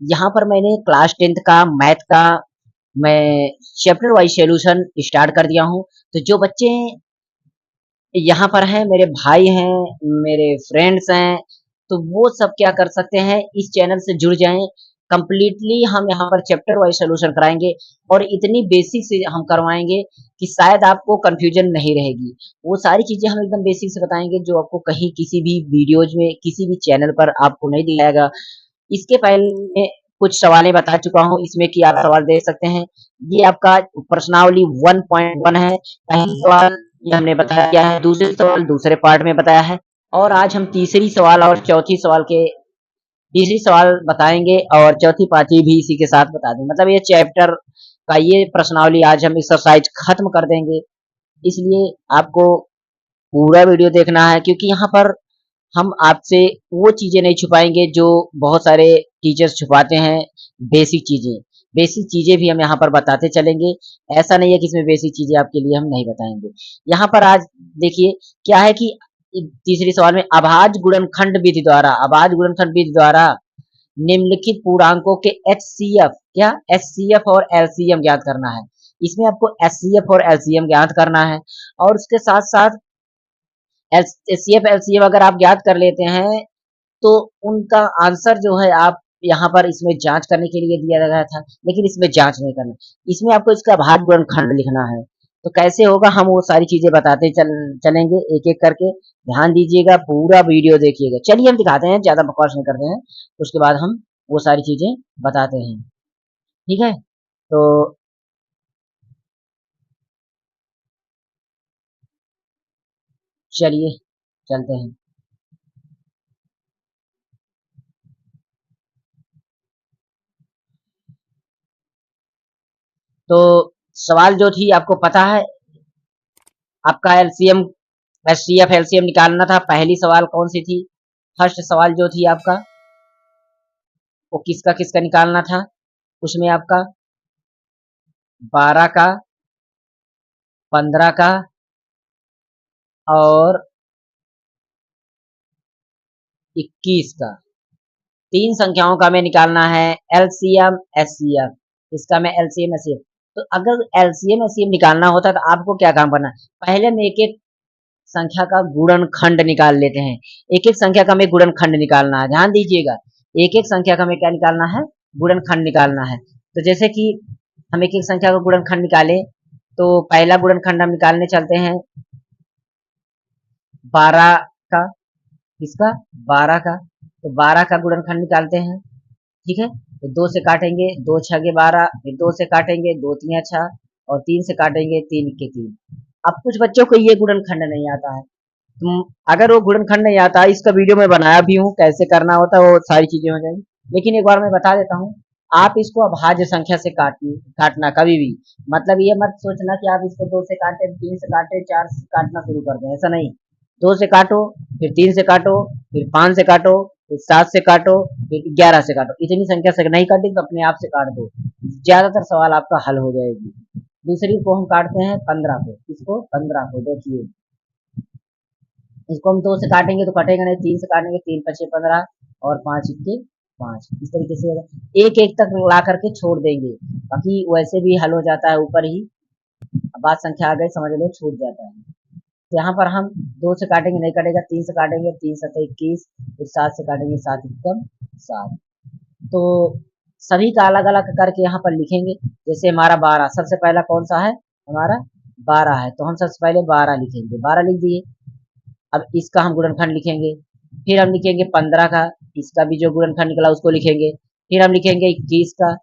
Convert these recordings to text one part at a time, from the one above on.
यहाँ पर मैंने क्लास 10th का मैथ का मैं चैप्टर वाइज सॉल्यूशन स्टार्ट कर दिया हूँ। तो जो बच्चे यहाँ पर हैं, मेरे भाई हैं, मेरे फ्रेंड्स हैं, तो वो सब क्या कर सकते हैं, इस चैनल से जुड़ जाएँ। कंप्लीटली हम यहाँ पर चैप्टर वाइज सॉल्यूशन कराएँगे और इतनी बेसिक से हम करवाएँगे कि शायद आपको कन्फ्यूजन नहीं रहेगी। वो सारी चीज़ें हम एकदम बेसिक से बताएँगे जो आपको कहीं किसी भी वीडियोज़ में, किसी भी चैनल पर आपको नहीं दिखाएगा। इसके पहले कुछ सवालें बता चुका हूँ, इसमें कि आप सवाल देख सकते हैं। ये आपका प्रश्नावली 1.1 है। पहला सवाल ये हमने बता दिया है, दूसरे सवाल दूसरे पार्ट में बताया है और आज हम तीसरी सवाल और चौथी सवाल के तीसरी सवाल बताएँगे और चौथी पाँचवीं भी इसी के साथ बता देंगे। मतलब ये चैप्टर का ये प्रश्नावली आज हम एक्सरसाइज खत्म कर देंगे। इसलिए आपको पूरा वीडियो देखना है क्योंकि यहाँ पर हम आपसे वो चीज़ें नहीं छुपाएँगे जो बहुत सारे टीचर्स छुपाते हैं, बेसिक चीज़ें। बेसिक चीज़ें भी हम यहाँ पर बताते चलेंगे। ऐसा नहीं है कि इसमें बेसिक चीज़ें आपके लिए हम नहीं बताएँगे। यहाँ पर आज देखिए क्या है कि तीसरे सवाल में अभाज्य गुणनखंड विधि द्वारा निम्नलिखित पूर्णांकों के एचसीएफ क्या एचसीएफ और एलसीएम ज्ञात करना है। इसमें आपको एचसीएफ और एलसीएम ज्ञात करना है और उसके साथ-साथ एचसीएफ एलसीएम अगर आप ज्ञात कर लेते हैं तो उनका आंसर जो है आप यहाँ पर इसमें जांच करने के लिए दिया गया था, लेकिन इसमें जांच नहीं करना। इसमें आपको इसका भाग गुणनखंड लिखना है। तो कैसे होगा हम वो सारी चीजें बताते चलेंगे एक एक करके। ध्यान दीजिएगा, पूरा वीडियो देखिएगा। चलिए हम दिखाते हैं, ज्यादा बकवास नहीं करते हैं। उसके बाद हम वो सारी चीजें बताते हैं। ठीक है, तो चलिए चलते हैं। तो सवाल जो थी आपको पता है, आपका एलसीएम एचसीएफ एलसीएम निकालना था। पहली सवाल कौन सी थी? फर्स्ट सवाल जो थी आपका वो किसका किसका निकालना था? उसमें आपका 12 का, 15 का और 21 का, तीन संख्याओं का हमें निकालना है एलसीएम एचसीएफ। इसका मैं एलसीएम एचसीएफ। तो अगर एलसीएम एचसीएफ निकालना होता तो आपको क्या काम करना है? पहले हम एक एक संख्या का गुणनखंड निकाल लेते हैं। एक एक संख्या का हमें गुणनखंड निकालना है। ध्यान दीजिएगा, एक एक संख्या का हमें क्या निकालना है? गुणनखंड निकालना है। तो जैसे कि हम एक एक संख्या का गुणनखंड निकालें तो पहला गुणनखंड हम निकालने चलते हैं 12 का। किसका? 12 का। तो 12 का गुणनखंड निकालते हैं। ठीक है, तो 2 से काटेंगे, 2 छगे 12, फिर 2 से काटेंगे, 2 तिया 6 और 3 से काटेंगे, 3 के 3। अब कुछ बच्चों को ये गुणनखंड नहीं आता है। तुम अगर वो गुणनखंड नहीं आता, इसका वीडियो मैं बनाया भी हूँ, कैसे करना होता है वो सारी चीजें हो जाएंगी। लेकिन एक बार मैं बता देता हूँ, आप इसको अभाज्य संख्या से काटना कभी भी। मतलब ये मत सोचना कि आप इसको 2 से काटे, 3 से काटे, 4 से काटना शुरू कर दें, ऐसा नहीं। 2 से काटो, फिर 3 से काटो, फिर 5 से काटो, फिर 7 से काटो, फिर 11 से काटो। इतनी संख्या से नहीं काटी तो अपने आप से काट दो, ज्यादातर सवाल आपका हल हो जाएगी। दूसरी को हम काटते हैं 15 को। किसको? 15 को। देखिए, इसको हम 2 से काटेंगे तो कटेगा नहीं, 3 से काटेंगे, 3 पचे 15 और 5 इक्के 5। इस तरीके से होगा। एक एक तक ला करके छोड़ देंगे, बाकी वैसे भी हल हो जाता है ऊपर ही। अब बात संख्या आ गई, समझ लो, छूट जाता है। तो यहाँ पर हम 2 से काटेंगे नहीं कटेगा, 3 से काटेंगे, 3 सत्ते 21, फिर 7 से काटेंगे, 7 एकम 7। तो सभी का अलग अलग करके यहाँ पर लिखेंगे। जैसे हमारा 12 सबसे पहला कौन सा है? हमारा 12 है, तो हम सबसे पहले 12 लिखेंगे। 12 लिख दिए। अब इसका हम गुणनखंड लिखेंगे। फिर हम लिखेंगे 15 का, इसका भी जो गुणनखंड निकला उसको लिखेंगे। फिर हम लिखेंगे 21 का,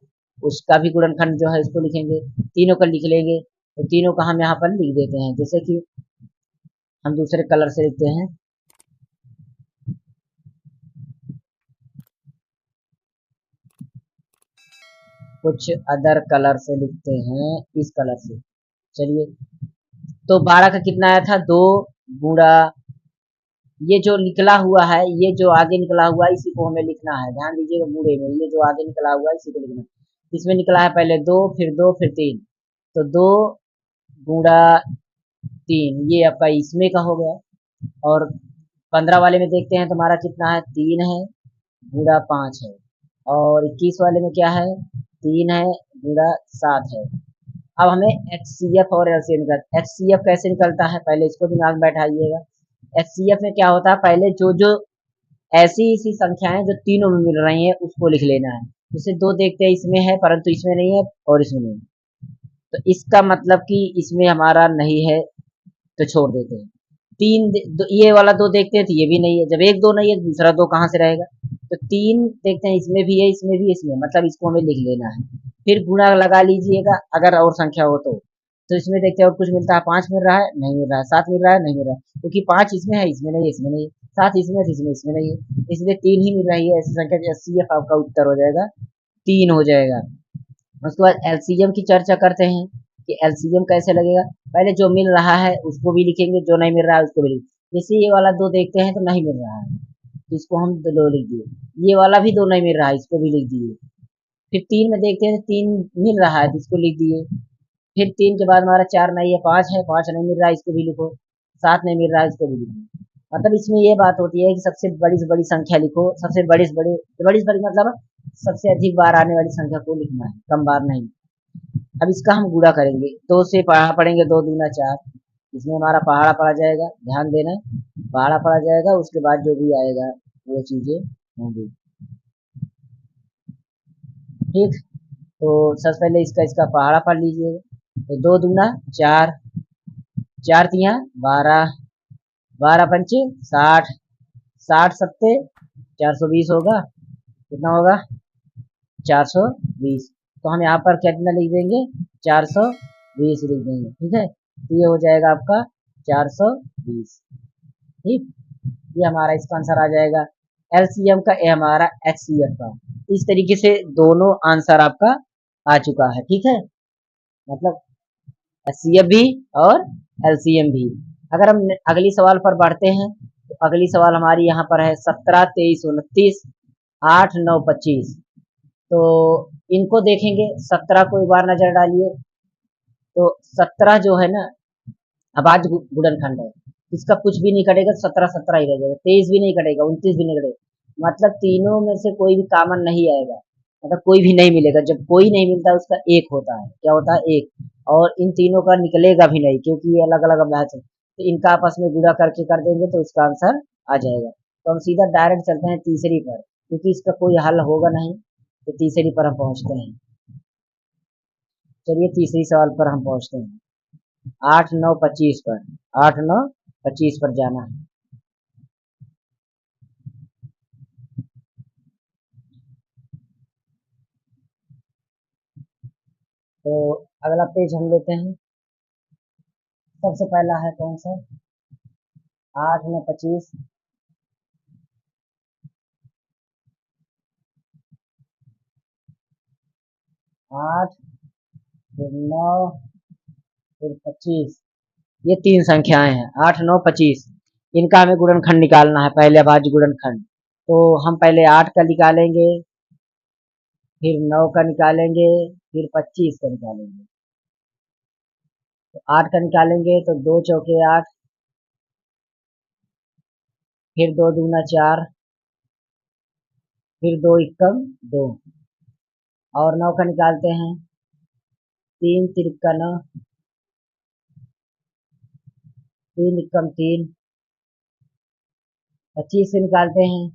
उसका भी गुणनखंड जो है उसको लिखेंगे। तीनों का लिख लेंगे, तो तीनों का हम यहाँ पर लिख देते हैं। जैसे कि हम दूसरे कलर से लिखते हैं, कुछ अदर कलर से लिखते हैं, इस कलर से। चलिए, तो 12 का कितना आया था? 2 गुणा ये जो निकला हुआ है, ये जो आगे निकला हुआ है इसी को हमें लिखना है। ध्यान दीजिएगा, बूढ़े में ये जो आगे निकला हुआ है इसी को लिखना है। इसमें निकला है पहले 2, फिर 2, फिर 3। तो 2 गुणा 3 ये आपका इसमें का हो गया। और 15 वाले में देखते हैं तुम्हारा कितना है? 3 है, गुणा 5 है। और 21 वाले में क्या है, 3 है गुणा 7 है। अब हमें एचसीएफ और एलसीएम निकाल, एचसीएफ कैसे निकलता है पहले इसको दिमाग में बैठाइएगा। एचसीएफ में क्या होता है, पहले जो जो ऐसी ऐसी संख्याएं जो तीनों में मिल रही हैं उसको लिख लेना है। जैसे दो देखते हैं इसमें है परंतु इसमें नहीं है और इसमें नहीं है, तो इसका मतलब कि इसमें हमारा नहीं है तो छोड़ देते हैं। ये वाला दो देखते हैं तो ये भी नहीं है, जब एक दो नहीं है तो दूसरा दो कहाँ से रहेगा। तो तीन देखते हैं इसमें भी है इसमें भी इसमें, मतलब इसको हमें लिख लेना है। फिर गुणा लगा लीजिएगा अगर और संख्या हो तो इसमें देखते हैं और कुछ मिलता है, पांच मिल रहा है नहीं मिल रहा है, सात मिल रहा है नहीं मिल रहा है, क्योंकि पांच इसमें है इसमें नहीं है इसमें नहीं है, सात इसमें है इसमें इसमें नहीं है, इसलिए तीन ही मिल रही है। ऐसी संख्या अस्सी आपका उत्तर हो जाएगा, तीन हो जाएगा। उसके बाद एलसीएम की चर्चा करते हैं कि एलसीएम कैसे लगेगा। पहले जो मिल रहा है उसको भी लिखेंगे, जो नहीं मिल रहा है उसको भी लिखेंगे। जैसे ये वाला दो देखते हैं तो नहीं मिल रहा है तो इसको हम दो लिख दिए, ये वाला भी दो नहीं मिल रहा है इसको भी लिख दिए। फिर तीन में देखते हैं तो तीन मिल रहा है तो इसको लिख दिए। फिर तीन के बाद हमारा चार नहीं है, पांच नहीं मिल रहा है इसको भी लिखो। सात नहीं मिल रहा है इसको भी लिखो। मतलब इसमें ये बात होती है कि सबसे बड़ी से बड़ी संख्या लिखो, सबसे बड़ी से बड़ी मतलब सबसे अधिक बार आने वाली संख्या को लिखना है, कम बार नहीं। अब इसका हम गुणा करेंगे, दो से पहाड़ा पढ़ेंगे, दो दूना चार, इसमें हमारा पहाड़ा पड़ा जाएगा, ध्यान देना, पहाड़ा पड़ा जाएगा। उसके बाद जो भी आएगा वो चीजें होंगी, ठीक। तो सबसे पहले इसका इसका पहाड़ा पढ़ लीजिएगा। तो दो दूना चार, चार तिया बारह, बारह पंचे साठ, साठ सत्ते 420 होगा, कितना होगा 420। तो हम यहाँ पर कितना लिख देंगे 420 लिख देंगे, ठीक है। तो ये हो जाएगा आपका 420, ठीक। ये हमारा इसका आंसर आ जाएगा एलसीएम का, ये हमारा एचसीएफ का। इस तरीके से दोनों आंसर आपका आ चुका है, ठीक है। मतलब एचसीएफ भी और एलसीएम भी। अगर हम अगली सवाल पर बढ़ते हैं तो अगली सवाल हमारी यहाँ पर है 17, 23, 29, 8, 9, 25। तो इनको देखेंगे, 17 को एक बार नजर डालिए। तो 17 जो है ना, अब आज गुणनखंड है, इसका कुछ भी नहीं कटेगा, 17 17 ही रह जाएगा, 23 भी नहीं कटेगा, 29 भी नहीं कटेगा, मतलब तीनों में से कोई भी कॉमन नहीं आएगा, मतलब कोई भी नहीं मिलेगा। जब कोई नहीं मिलता उसका एक होता है, क्या होता है एक, और इन तीनों का निकलेगा भी नहीं क्योंकि ये अलग अलग अभ्यास है, तो इनका आपस में गुणा करके कर देंगे तो इसका आंसर आ जाएगा। तो हम सीधा डायरेक्ट चलते हैं तीसरी पर, क्योंकि इसका कोई हल होगा नहीं, तो तीसरी पर हम पहुंचते हैं। चलिए तीसरी सवाल पर हम पहुंचते हैं, 8 9 25 पर, 8 9 25 पर जाना है। तो अगला पेज हम लेते हैं, सबसे पहला है कौन सा, 8 9 25। 8 फिर 9 फिर 25, ये तीन संख्याएं हैं 8 9 25। इनका हमें गुणनखंड निकालना है, पहले अभाज्य गुणनखंड। तो हम पहले 8 का निकालेंगे, फिर 9 का निकालेंगे, फिर 25 का निकालेंगे। तो 8 का निकालेंगे तो दो चौके 8, फिर दो दूना चार, फिर दो इक्कम दो, और 9 का निकालते हैं, तीन तिरका 9, तीन इक्कम तीन, 25 से निकालते हैं,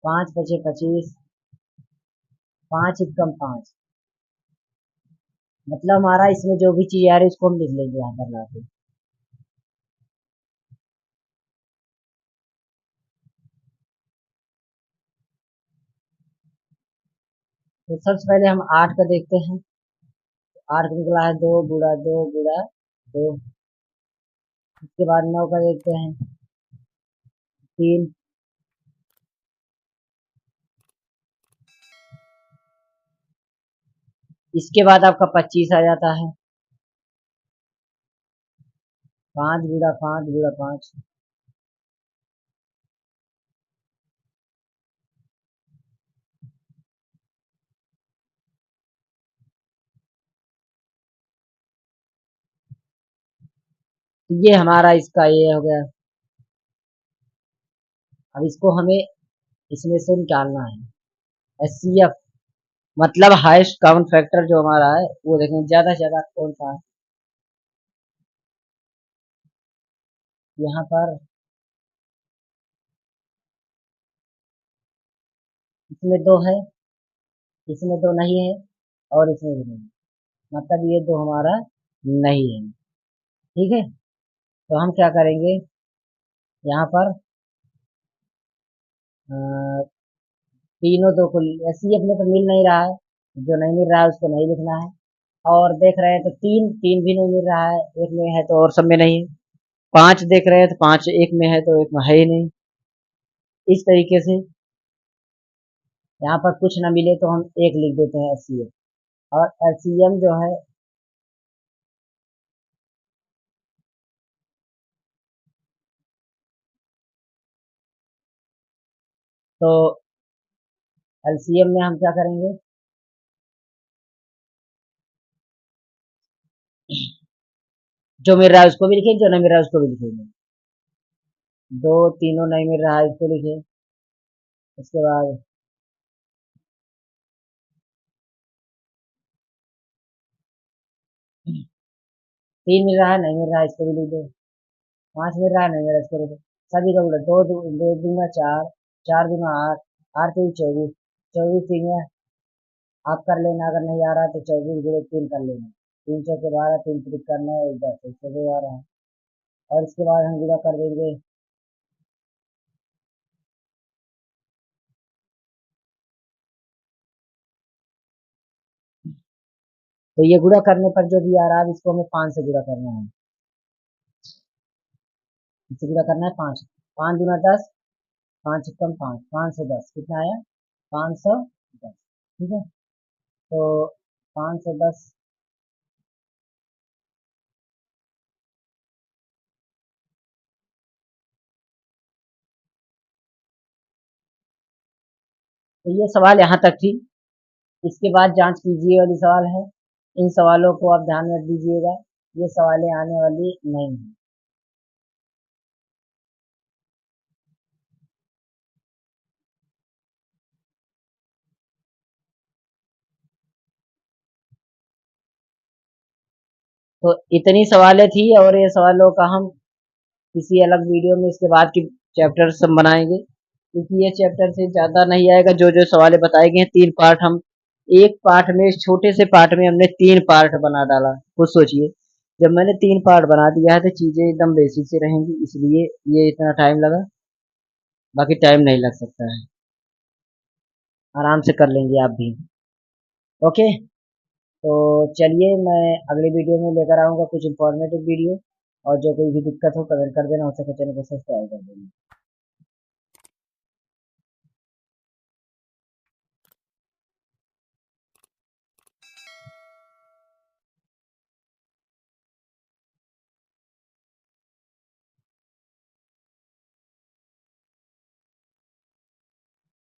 पांच पचे 25, पांच इक्कम पांच। मतलब हमारा इसमें जो भी चीज आ रही है उसको हम लिख लेंगे यहाँ पर लाके। तो सबसे पहले हम 8 का देखते हैं, 8 का निकला है दो गुड़ा दो गुड़ा दो। इसके बाद 9 का देखते हैं, तीन। इसके बाद आपका 25 आ जाता है, पांच गुड़ा पांच। तो ये हमारा इसका ये हो गया। अब इसको हमें इसमें से निकालना है, HCF मतलब हाईएस्ट कॉमन फैक्टर जो हमारा है वो देखें ज्यादा से ज्यादा कौन सा है। यहाँ पर इसमें दो है, इसमें दो नहीं है, और इसमें भी नहीं, मतलब ये दो हमारा नहीं है। ठीक है, तो हम क्या करेंगे यहाँ पर अ, तीनों दो को HCF में तो मिल नहीं रहा है, जो नहीं मिल रहा है उसको नहीं लिखना है। और देख रहे हैं तो तीन तीन भी नहीं मिल रहा है, एक में है तो और सब में नहीं है। पांच देख रहे हैं तो पांच एक में है तो एक में है ही नहीं। इस तरीके से यहाँ पर कुछ ना मिले तो हम एक लिख देते हैं HCF। और LCM जो है तो LCM में हम क्या करेंगे, जो मिल रहा है उसको भी लिखें, जो नहीं मिल रहा है उसको भी लिखेंगे। दो तीनों नहीं मिल रहा है इसको लिखे। उसके बाद तीन मिल रहा है नहीं मिल रहा है इसको भी लिख दो। पांच मिल रहा है नहीं मिल रहा है इसको लिख दो। सभी का उल्टा, दो दूना चार, चार दूना आठ, आठ तीन 24, 24 तीन है, आप कर लेना। अगर नहीं आ रहा है तो 24 गुणे 3 कर लेना। तीन चौके 12, तीन त्रिक करना है, एक 10, इससे भी आ रहा है। और इसके बाद हम गुणा कर देंगे। तो ये गुणा करने पर जो भी आ रहा है इसको हमें 5 से गुणा करना है। इससे गुणा करना है 5, 5 दूना 10, 5 कम 5, 510 कितना आया, 510। ठीक है, तो 510। तो ये सवाल यहाँ तक थी। इसके बाद जांच कीजिए वाली सवाल है। इन सवालों को आप ध्यान में दीजिएगा, ये सवालें आने वाली नहीं है। तो इतनी सवालें थी, और ये सवालों का हम किसी अलग वीडियो में इसके बाद की चैप्टर सब बनाएंगे, क्योंकि ये चैप्टर से ज़्यादा नहीं आएगा। जो जो सवालें बताए गए हैं 3 पार्ट, हम एक पार्ट में, इस छोटे से पार्ट में हमने 3 पार्ट बना डाला। खुद सोचिए, जब मैंने 3 पार्ट बना दिया है तो चीज़ें एकदम बेसिक से रहेंगी, इसलिए ये इतना टाइम लगा। बाकी टाइम नहीं लग सकता है, आराम से कर लेंगे आप भी। ओके, तो चलिए मैं अगले वीडियो में लेकर आऊँगा कुछ इंफॉर्मेटिव वीडियो। और जो कोई भी दिक्कत हो कमेंट कर देना, हो सके चैनल को सब्सक्राइब कर देना।